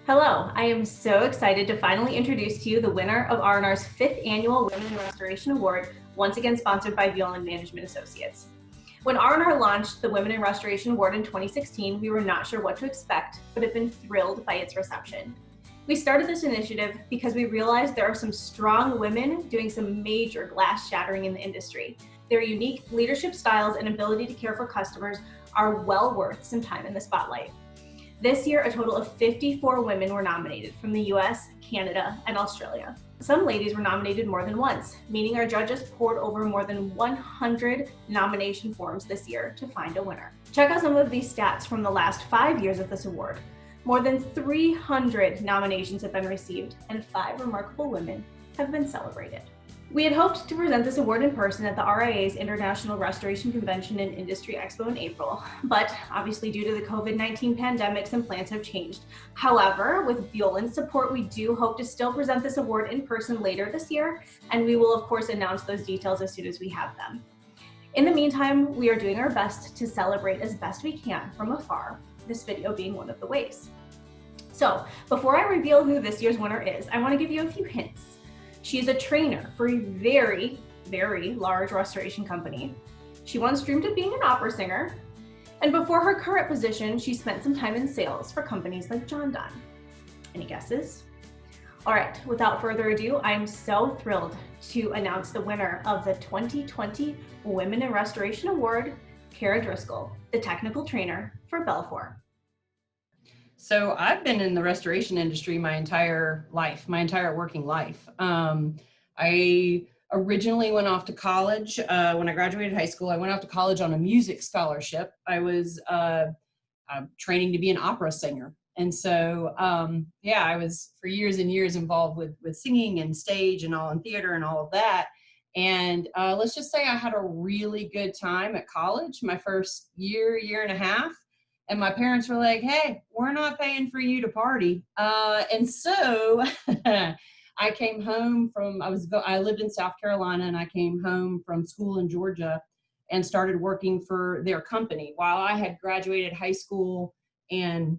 Hello, I am so excited to finally introduce to you the winner of R&R's 5th Annual Women in Restoration Award, once again sponsored by Violin Management Associates. When R&R launched the Women in Restoration Award in 2016, we were not sure what to expect, but have been thrilled by its reception. We started this initiative because we realized there are some strong women doing some major glass shattering in the industry. Their unique leadership styles and ability to care for customers are well worth some time in the spotlight. This year, a total of 54 women were nominated from the US, Canada, and Australia. Some ladies were nominated more than once, meaning our judges poured over more than 100 nomination forms this year to find a winner. Check out some of these stats from the last 5 years of this award. More than 300 nominations have been received, and 5 remarkable women have been celebrated. We had hoped to present this award in person at the RIA's International Restoration Convention and Industry Expo in April, but obviously due to the COVID-19 pandemic, some plans have changed. However, with Violin's support, we do hope to still present this award in person later this year, and we will of course announce those details as soon as we have them. In the meantime, we are doing our best to celebrate as best we can from afar, this video being one of the ways. So, before I reveal who this year's winner is, I want to give you a few hints. She is a trainer for a very, very large restoration company. She once dreamed of being an opera singer. And before her current position, she spent some time in sales for companies like John Donne. Any guesses? All right, without further ado, I am so thrilled to announce the winner of the 2020 Women in Restoration Award, Cara Driscoll, the technical trainer for Belfour. So I've been in the restoration industry my entire working life. I originally went off to college. When I graduated high school, I went off to college on a music scholarship. I was training to be an opera singer. And so, I was for years and years involved with singing and stage and all and theater and all of that. And let's just say I had a really good time at college, my first year and a half. And my parents were like, hey, we're not paying for you to party. And so I came home I lived in South Carolina, and I came home from school in Georgia and started working for their company. While I had graduated high school and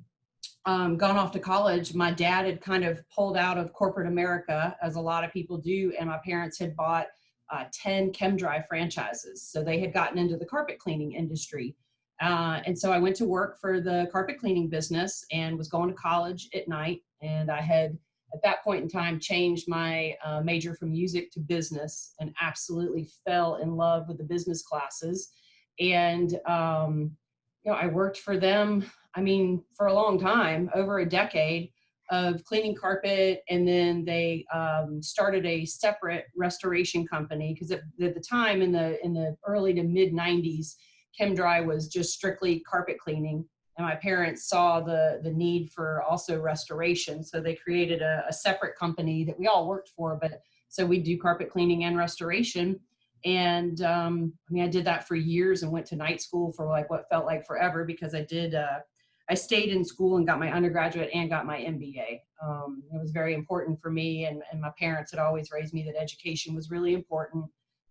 gone off to college, my dad had kind of pulled out of corporate America, as a lot of people do, and my parents had bought 10 ChemDry franchises. So they had gotten into the carpet cleaning industry. And so I went to work for the carpet cleaning business and was going to college at night. And I had, at that point in time, changed my major from music to business and absolutely fell in love with the business classes. And, I worked for them, for a long time, over a decade of cleaning carpet. And then they started a separate restoration company because at the time in the early to mid 90s, ChemDry was just strictly carpet cleaning, and my parents saw the need for also restoration, so they created a separate company that we all worked for, but so we do carpet cleaning and restoration. And I did that for years and went to night school for like what felt like forever, because I stayed in school and got my undergraduate and got my MBA. It was very important for me, and my parents had always raised me that education was really important.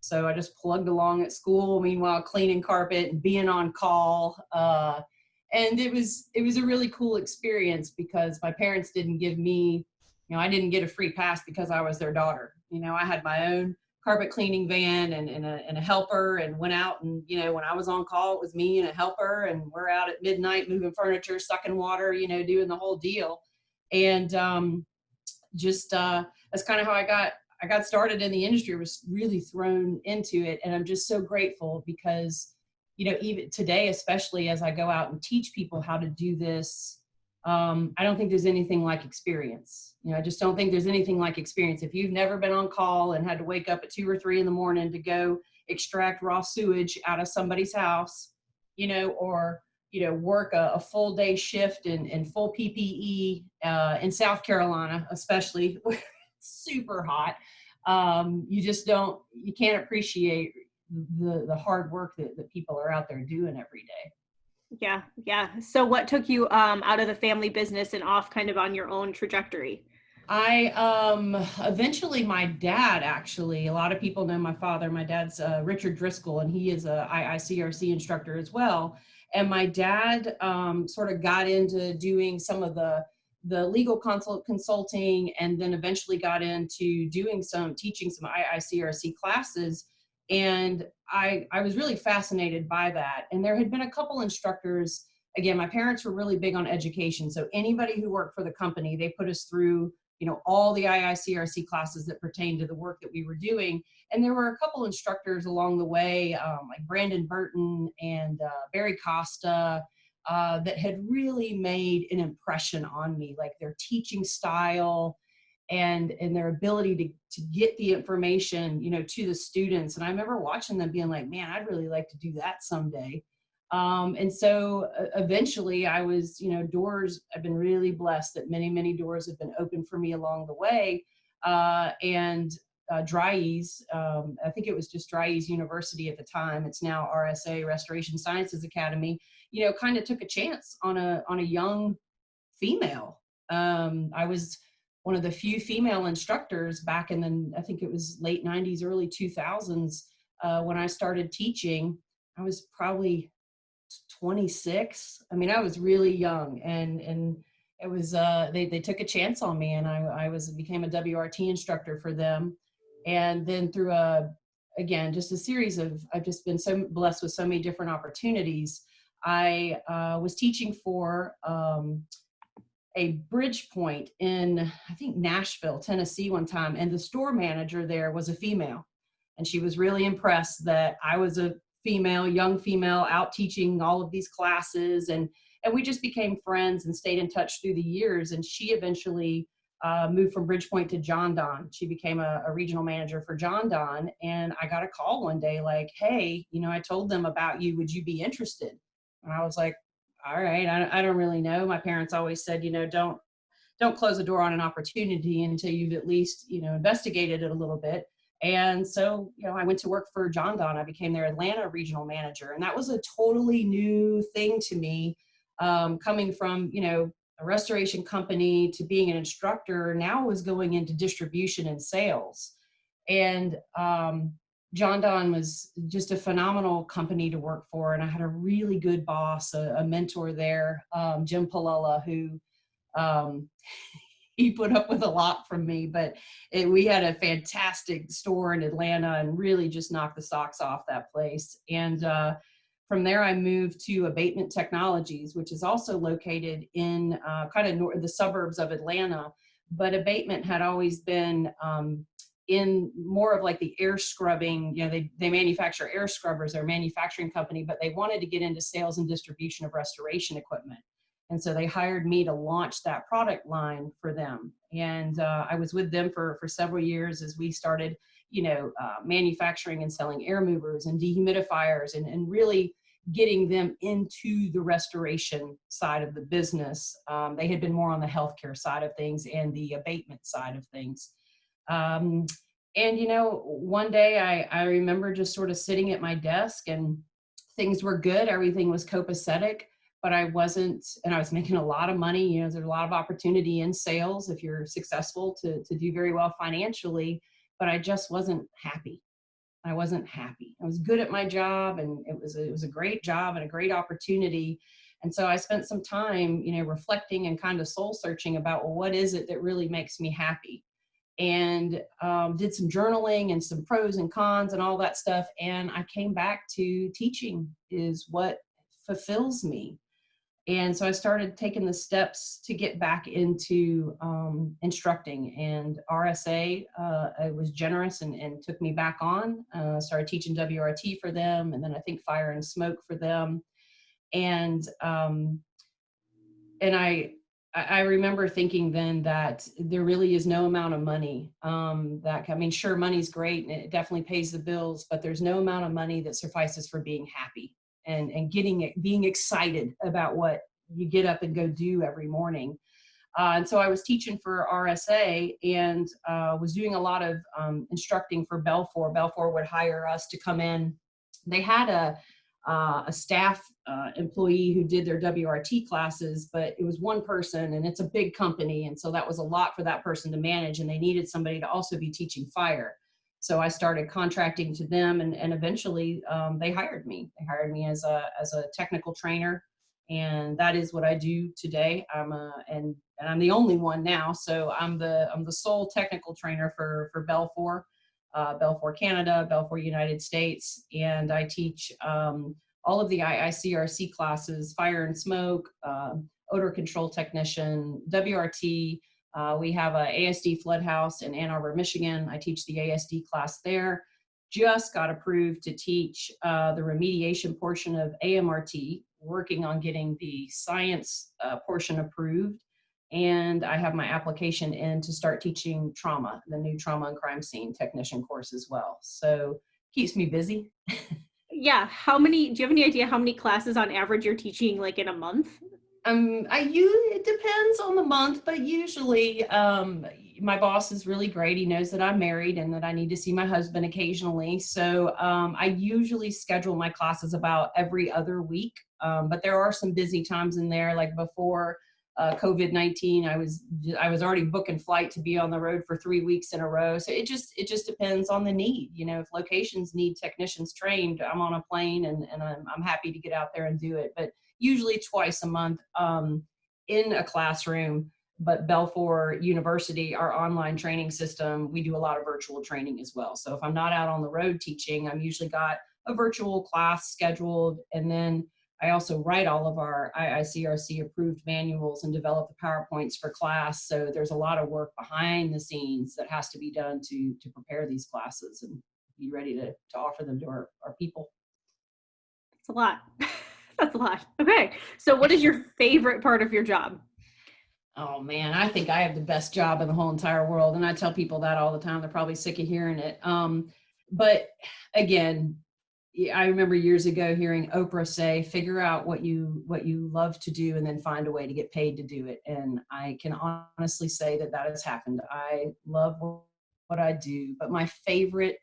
So I just plugged along at school, meanwhile cleaning carpet and being on call. And it was a really cool experience because my parents didn't give me, I didn't get a free pass because I was their daughter. I had my own carpet cleaning van and a helper, and went out, and when I was on call, it was me and a helper, and we're out at midnight moving furniture, sucking water, doing the whole deal. And that's kind of how I got started in the industry, was really thrown into it. And I'm just so grateful because, even today, especially as I go out and teach people how to do this, I don't think there's anything like experience. I just don't think there's anything like experience. If you've never been on call and had to wake up at 2 or 3 in the morning to go extract raw sewage out of somebody's house, or, work a full day shift in full PPE in South Carolina, especially, super hot. You can't appreciate the hard work that people are out there doing every day. Yeah. So what took you out of the family business and off kind of on your own trajectory? Eventually my dad, actually, a lot of people know my father. My dad's Richard Driscoll, and he is a IICRC instructor as well. And my dad sort of got into doing some of the the legal consulting, and then eventually got into teaching some IICRC classes. And I was really fascinated by that. And there had been a couple instructors. Again, my parents were really big on education. So anybody who worked for the company, they put us through, all the IICRC classes that pertained to the work that we were doing. And there were a couple instructors along the way, like Brandon Burton and Barry Costa, that had really made an impression on me, like their teaching style and their ability to get the information, to the students. And I remember watching them being like, man, I'd really like to do that someday. And so eventually I was, I've been really blessed that many, many doors have been open for me along the way. Dry-Ease, I think it was just Dry-Ease University at the time. It's now RSA, Restoration Sciences Academy, kind of took a chance on a young female. I was one of the few female instructors back in I think it was late 90s, early 2000s, when I started teaching. I was probably 26. I mean, I was really young, and it was, they took a chance on me, and I became a WRT instructor for them. And then through again, just a series I've just been so blessed with so many different opportunities. I was teaching for a bridge point in, I think, Nashville, Tennessee one time. And the store manager there was a female. And she was really impressed that I was a female, young female, out teaching all of these classes. And we just became friends and stayed in touch through the years. And she eventually moved from Bridgepoint to John Don. She became a regional manager for John Don. And I got a call one day like, hey, I told them about you. Would you be interested? And I was like, all right, I don't really know. My parents always said, don't close the door on an opportunity until you've at least, investigated it a little bit. And so, I went to work for John Don. I became their Atlanta regional manager. And that was a totally new thing to me, coming from, a restoration company to being an instructor. Now I was going into distribution and sales. And John Don was just a phenomenal company to work for. And I had a really good boss, a mentor there, Jim Palella, who he put up with a lot from me, but we had a fantastic store in Atlanta and really just knocked the socks off that place. And from there, I moved to Abatement Technologies, which is also located in kind of the suburbs of Atlanta. But Abatement had always been in more of like the air scrubbing, they manufacture air scrubbers, they're a manufacturing company, but they wanted to get into sales and distribution of restoration equipment. And so they hired me to launch that product line for them. And I was with them for several years as we started, manufacturing and selling air movers and dehumidifiers and really getting them into the restoration side of the business. They had been more on the healthcare side of things and the abatement side of things. And, one day I remember just sort of sitting at my desk and things were good. Everything was copacetic, but I wasn't, and I was making a lot of money. There's a lot of opportunity in sales if you're successful to do very well financially, but I just wasn't happy. I wasn't happy. I was good at my job, and it was a great job and a great opportunity. And so I spent some time, reflecting and kind of soul searching about, well, what is it that really makes me happy? And did some journaling and some pros and cons and all that stuff. And I came back to teaching is what fulfills me. And so I started taking the steps to get back into instructing, and RSA was generous and took me back on, started teaching WRT for them. And then I think fire and smoke for them. And I remember thinking then that there really is no amount of money sure, money's great and it definitely pays the bills, but there's no amount of money that suffices for being happy and being excited about what you get up and go do every morning. And so I was teaching for RSA and was doing a lot of instructing for Belfour. Belfour would hire us to come in. They had a staff employee who did their WRT classes, but it was one person and it's a big company. And so that was a lot for that person to manage, and they needed somebody to also be teaching fire. So I started contracting to them, and eventually they hired me. They hired me as a technical trainer, And that is what I do today. And I'm the only one now. So I'm the sole technical trainer for Belfour, Belfour Canada, Belfour United States. And I teach all of the IICRC classes, fire and smoke, odor control technician, WRT. We have a ASD flood house in Ann Arbor, Michigan. I teach the ASD class there. Just got approved to teach the remediation portion of AMRT, working on getting the science portion approved. And I have my application in to start teaching trauma, the new trauma and crime scene technician course as well. So keeps me busy. Yeah. Do you have any idea how many classes on average you're teaching like in a month? It depends on the month, but usually my boss is really great. He knows that I'm married and that I need to see my husband occasionally. So I usually schedule my classes about every other week. But there are some busy times in there, like before COVID-19, I was already booking flight to be on the road for 3 weeks in a row. So it just depends on the need. You know, if locations need technicians trained, I'm on a plane and I'm happy to get out there and do it. But usually twice a month in a classroom. But Belfour University, our online training system, we do a lot of virtual training as well. So if I'm not out on the road teaching, I'm usually got a virtual class scheduled. And then I also write all of our IICRC approved manuals and develop the PowerPoints for class. So there's a lot of work behind the scenes that has to be done to prepare these classes and be ready to offer them to our people. It's a lot. That's a lot. Okay. So what is your favorite part of your job? Oh man, I think I have the best job in the whole entire world. And I tell people that all the time. They're probably sick of hearing it. But again, I remember years ago hearing Oprah say, figure out what you love to do and then find a way to get paid to do it. And I can honestly say that has happened. I love what I do, but my favorite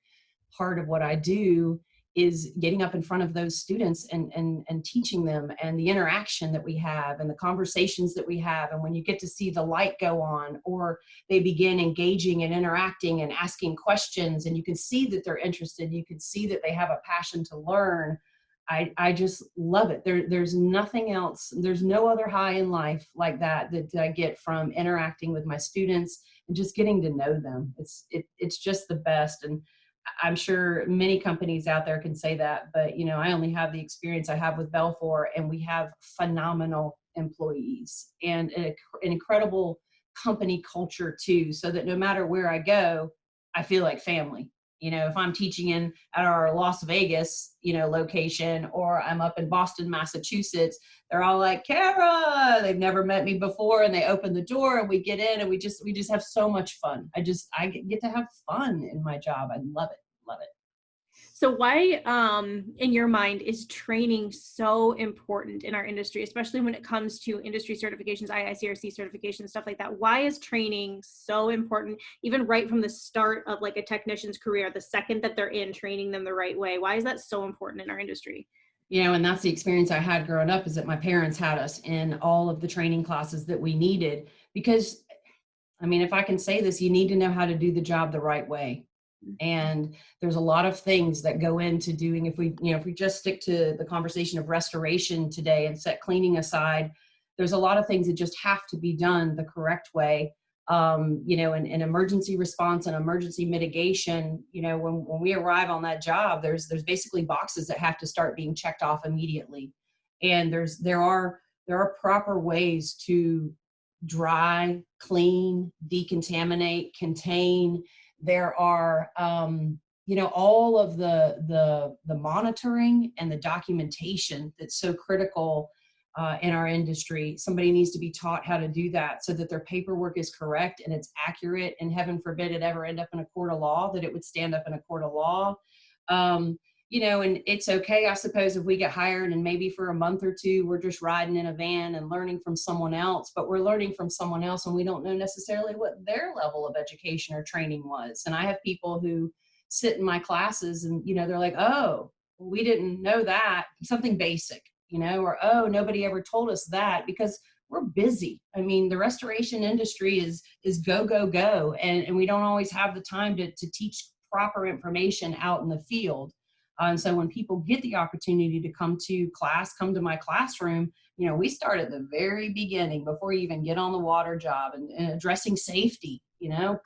part of what I do is getting up in front of those students and teaching them, and the interaction that we have and the conversations that we have. And when you get to see the light go on, or they begin engaging and interacting and asking questions, and you can see that they're interested, you can see that they have a passion to learn. I just love it. There's nothing else. There's no other high in life like that I get from interacting with my students and just getting to know them. It's just the best. And I'm sure many companies out there can say that, but you know, I only have the experience I have with Belfour, and we have phenomenal employees and an incredible company culture too, so that no matter where I go, I feel like family. You know, if I'm teaching at our Las Vegas, location, or I'm up in Boston, Massachusetts, they're all like, Cara, they've never met me before. And they open the door and we get in and we just have so much fun. I get to have fun in my job. I love it. Love it. So why, in your mind, is training so important in our industry, especially when it comes to industry certifications, IICRC certifications, stuff like that? Why is training so important, even right from the start of like a technician's career, the second that they're in, training them the right way? Why is that so important in our industry? And that's the experience I had growing up, is that my parents had us in all of the training classes that we needed. Because, I mean, if I can say this, you need to know how to do the job the right way. And there's a lot of things that go into doing, if we just stick to the conversation of restoration today and set cleaning aside, there's a lot of things that just have to be done the correct way. In emergency response and emergency mitigation, when we arrive on that job, there's basically boxes that have to start being checked off immediately. And there are proper ways to dry, clean, decontaminate, contain. There are, all of the monitoring and the documentation that's so critical in our industry. Somebody needs to be taught how to do that so that their paperwork is correct and it's accurate, and heaven forbid it ever end up in a court of law, that it would stand up in a court of law. And it's okay, I suppose, if we get hired and maybe for a month or two, we're just riding in a van and learning from someone else, but we're learning from someone else and we don't know necessarily what their level of education or training was. And I have people who sit in my classes and, they're like, oh, we didn't know that, something basic, or, oh, nobody ever told us that, because we're busy. I mean, the restoration industry is go, go, go. And we don't always have the time to teach proper information out in the field. And so when people get the opportunity to come to class, come to my classroom, we start at the very beginning before you even get on the water job, and addressing safety,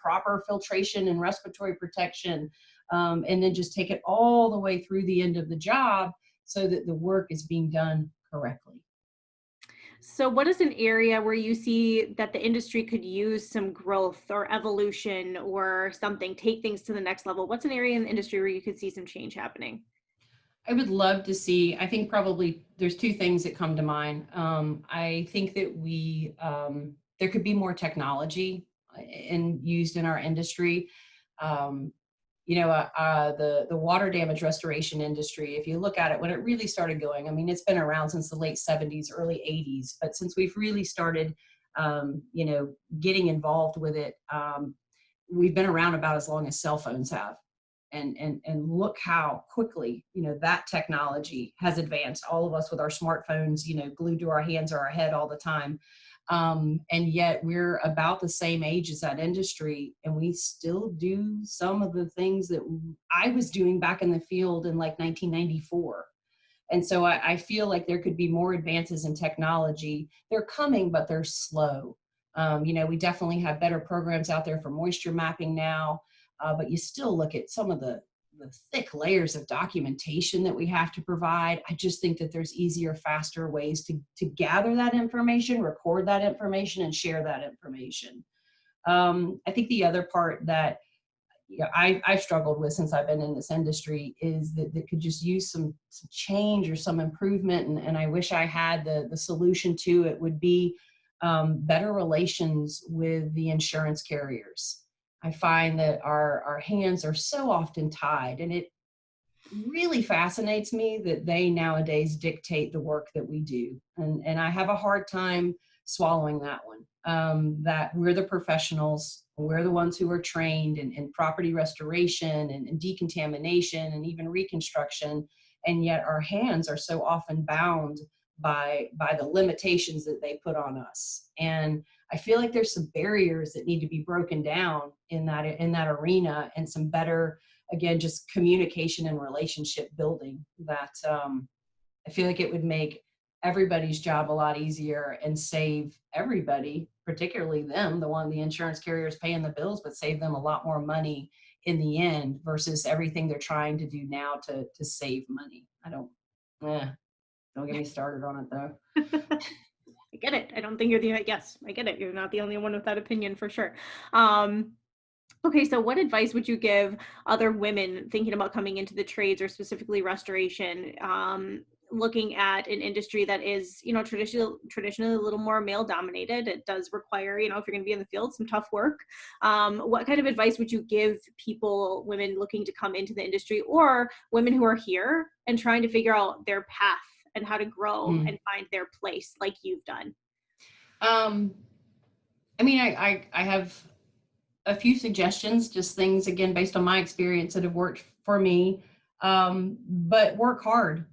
proper filtration and respiratory protection, and then just take it all the way through the end of the job so that the work is being done correctly. So what is an area where you see that the industry could use some growth or evolution or something, take things to the next level? What's an area in the industry where you could see some change happening? I would love to see, I think probably there's two things that come to mind. I think that there could be more technology used in our industry. Um, the water damage restoration industry, if you look at it, when it really started going, I mean, it's been around since the late 70s, early 80s, but since we've really started, getting involved with it, we've been around about as long as cell phones have. And look how quickly, that technology has advanced. All of us with our smartphones, glued to our hands or our head all the time. And yet we're about the same age as that industry, and we still do some of the things that I was doing back in the field in like 1994. And so I feel like there could be more advances in technology. They're coming, but they're slow. We definitely have better programs out there for moisture mapping now, but you still look at some of the thick layers of documentation that we have to provide. I just think that there's easier, faster ways to gather that information, record that information, and share that information. I think the other part that I've struggled with since I've been in this industry is that could just use some change or some improvement, and I wish I had the solution to it, would be better relations with the insurance carriers. I find that our hands are so often tied, and it really fascinates me that they nowadays dictate the work that we do. And I have a hard time swallowing that one, that we're the professionals, we're the ones who are trained in property restoration and decontamination and even reconstruction. And yet our hands are so often bound by the limitations that they put on us. And I feel like there's some barriers that need to be broken down in that arena, and some better, again, just communication and relationship building that I feel like it would make everybody's job a lot easier and save everybody, particularly them, the insurance carriers paying the bills, but save them a lot more money in the end versus everything they're trying to do now to save money. Don't get me started on it though. I get it. I don't think yes, I get it. You're not the only one with that opinion for sure. Okay, so what advice would you give other women thinking about coming into the trades, or specifically restoration, looking at an industry that is, traditionally a little more male dominated? It does require, if you're going to be in the field, some tough work. What kind of advice would you give women looking to come into the industry, or women who are here and trying to figure out their path and how to grow and find their place like you've done? I have a few suggestions, just things, again, based on my experience that have worked for me. But work hard,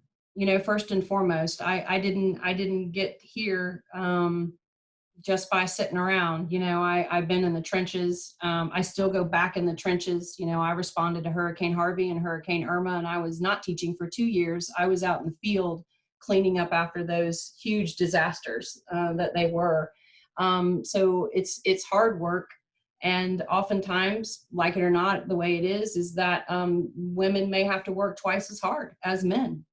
first and foremost. I didn't get here just by sitting around. I've been in the trenches. I still go back in the trenches. I responded to Hurricane Harvey and Hurricane Irma, and I was not teaching for 2 years. I was out in the field cleaning up after those huge disasters that they were. So it's hard work. And oftentimes, like it or not, the way it is that women may have to work twice as hard as men,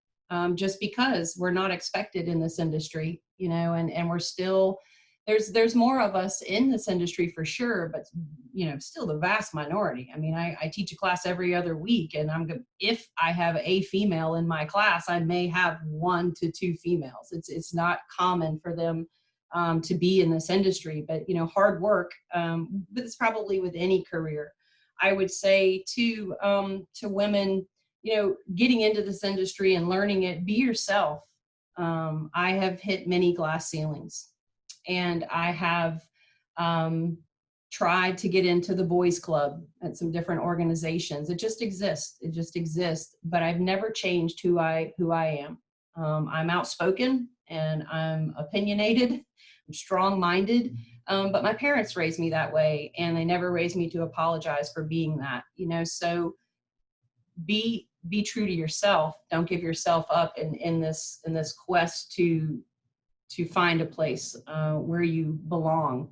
just because we're not expected in this industry, and we're still, there's more of us in this industry for sure, but still the vast minority. I mean, I teach a class every other week, and if I have a female in my class, I may have 1 to 2 females. It's not common for them to be in this industry, but hard work. But it's probably with any career. I would say to women, getting into this industry and learning it, be yourself. I have hit many glass ceilings, and I have tried to get into the boys club at some different organizations. It just exists. But I've never changed who I am. I'm outspoken and I'm opinionated. I'm strong-minded, but my parents raised me that way, and they never raised me to apologize for being that. So be be true to yourself. Don't give yourself up in this quest to find a place where you belong.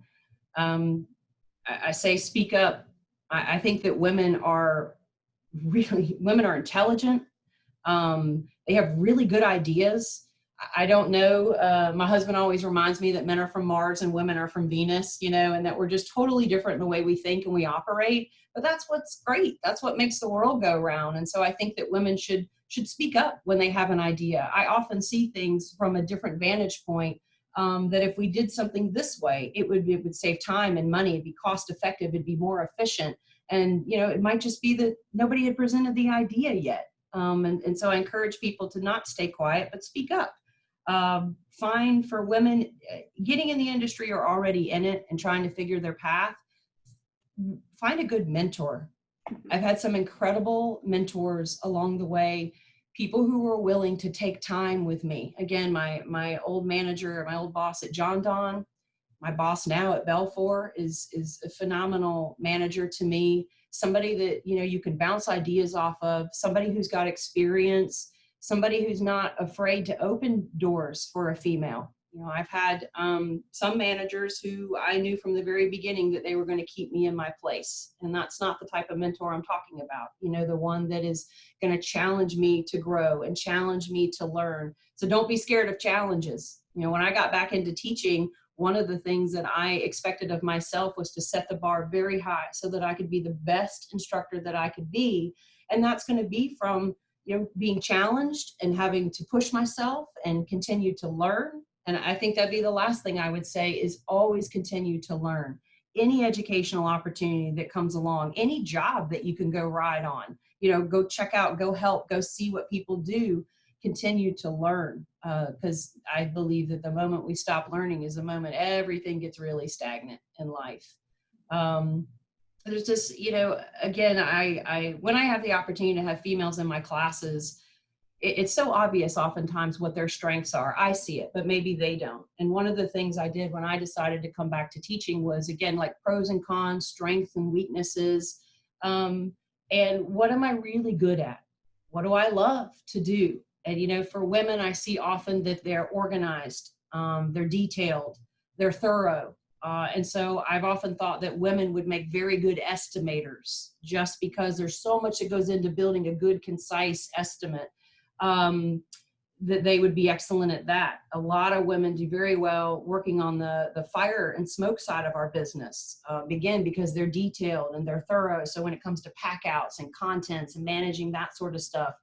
I say speak up. I think that women are intelligent. They have really good ideas. I don't know. My husband always reminds me that men are from Mars and women are from Venus, and that we're just totally different in the way we think and we operate. But that's what's great. That's what makes the world go round. And so I think that women should speak up when they have an idea. I often see things from a different vantage point. That if we did something this way, it would save time and money. It'd be cost effective. It'd be more efficient. And it might just be that nobody had presented the idea yet. And so I encourage people to not stay quiet, but speak up. Find for women getting in the industry or already in it and trying to figure their path, find a good mentor. I've had some incredible mentors along the way, people who were willing to take time with me. Again, my old manager, my old boss at John Don, my boss now at Belfour is a phenomenal manager to me. Somebody that, you can bounce ideas off of, somebody who's got experience, somebody who's not afraid to open doors for a female. I've had some managers who I knew from the very beginning that they were going to keep me in my place. And that's not the type of mentor I'm talking about. The one that is going to challenge me to grow and challenge me to learn. So don't be scared of challenges. When I got back into teaching, one of the things that I expected of myself was to set the bar very high so that I could be the best instructor that I could be. And that's going to be from, being challenged and having to push myself and continue to learn. And I think that'd be the last thing I would say is always continue to learn. Any educational opportunity that comes along, any job that you can go ride on, go check out, go help, go see what people do, continue to learn. Because I believe that the moment we stop learning is the moment everything gets really stagnant in life. There's just, again, I when I have the opportunity to have females in my classes, it's so obvious oftentimes what their strengths are. I see it, but maybe they don't. And one of the things I did when I decided to come back to teaching was, again, like pros and cons, strengths and weaknesses. And what am I really good at? What do I love to do? And, for women, I see often that they're organized, they're detailed, they're thorough. And so I've often thought that women would make very good estimators just because there's so much that goes into building a good, concise estimate. That they would be excellent at that. A lot of women do very well working on the fire and smoke side of our business, again, because they're detailed and they're thorough. So when it comes to pack outs and contents and managing that sort of stuff,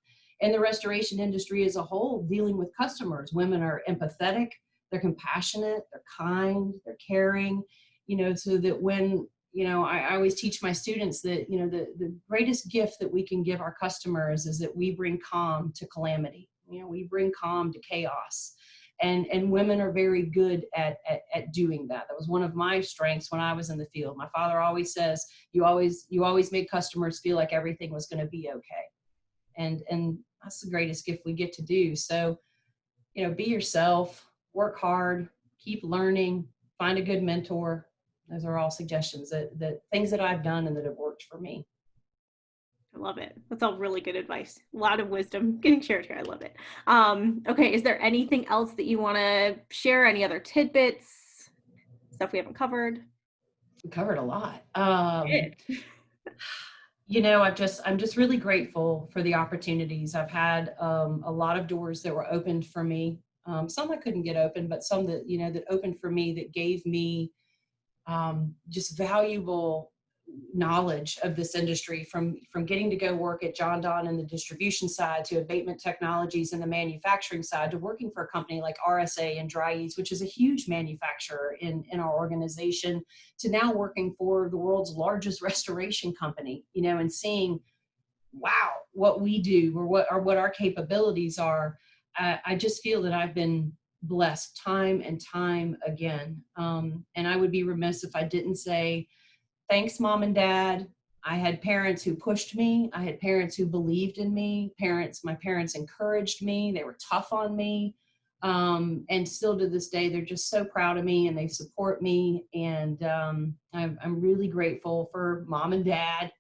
and the restoration industry as a whole, dealing with customers, women are empathetic, they're compassionate, they're kind, they're caring, so that when, I always teach my students that, the greatest gift that we can give our customers is that we bring calm to calamity. We bring calm to chaos. And women are very good at doing that. That was one of my strengths when I was in the field. My father always says, you always made customers feel like everything was going to be okay. And that's the greatest gift we get to do. So, be yourself, work hard, keep learning, find a good mentor. Those are all suggestions that things that I've done and that have worked for me. I love it. That's all really good advice. A lot of wisdom getting shared here. I love it. Okay. Is there anything else that you want to share? Any other tidbits, stuff we haven't covered? We covered a lot. I'm just really grateful for the opportunities. I've had a lot of doors that were opened for me. Some I couldn't get open, but some that, that opened for me, that gave me just valuable knowledge of this industry, from getting to go work at John Don in the distribution side, to Abatement Technologies in the manufacturing side, to working for a company like RSA and Dry-Ease, which is a huge manufacturer in our organization, to now working for the world's largest restoration company, and seeing, wow, what we do or what our capabilities are. I just feel that I've been blessed time and time again. And I would be remiss if I didn't say, thanks, Mom and Dad. I had parents who pushed me. I had parents who believed in me. My parents encouraged me. They were tough on me. And still to this day, they're just so proud of me and they support me. And I'm really grateful for Mom and Dad.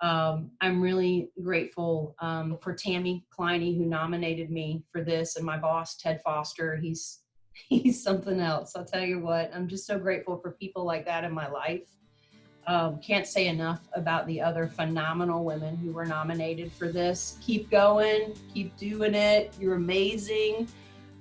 I'm really grateful for Tammy Kleine, who nominated me for this, and my boss, Ted Foster. He's something else. I'll tell you what, I'm just so grateful for people like that in my life. Can't say enough about the other phenomenal women who were nominated for this. Keep going, keep doing it. You're amazing.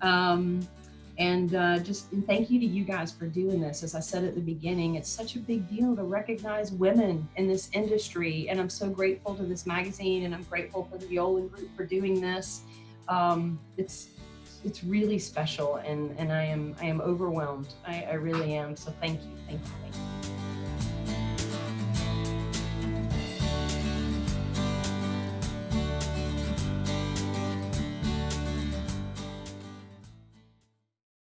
And thank you to you guys for doing this. As I said at the beginning, it's such a big deal to recognize women in this industry. And I'm so grateful to this magazine, and I'm grateful for the Viola Group for doing this. It's really special, and I am overwhelmed. I really am. So thank you, thank you, thank you.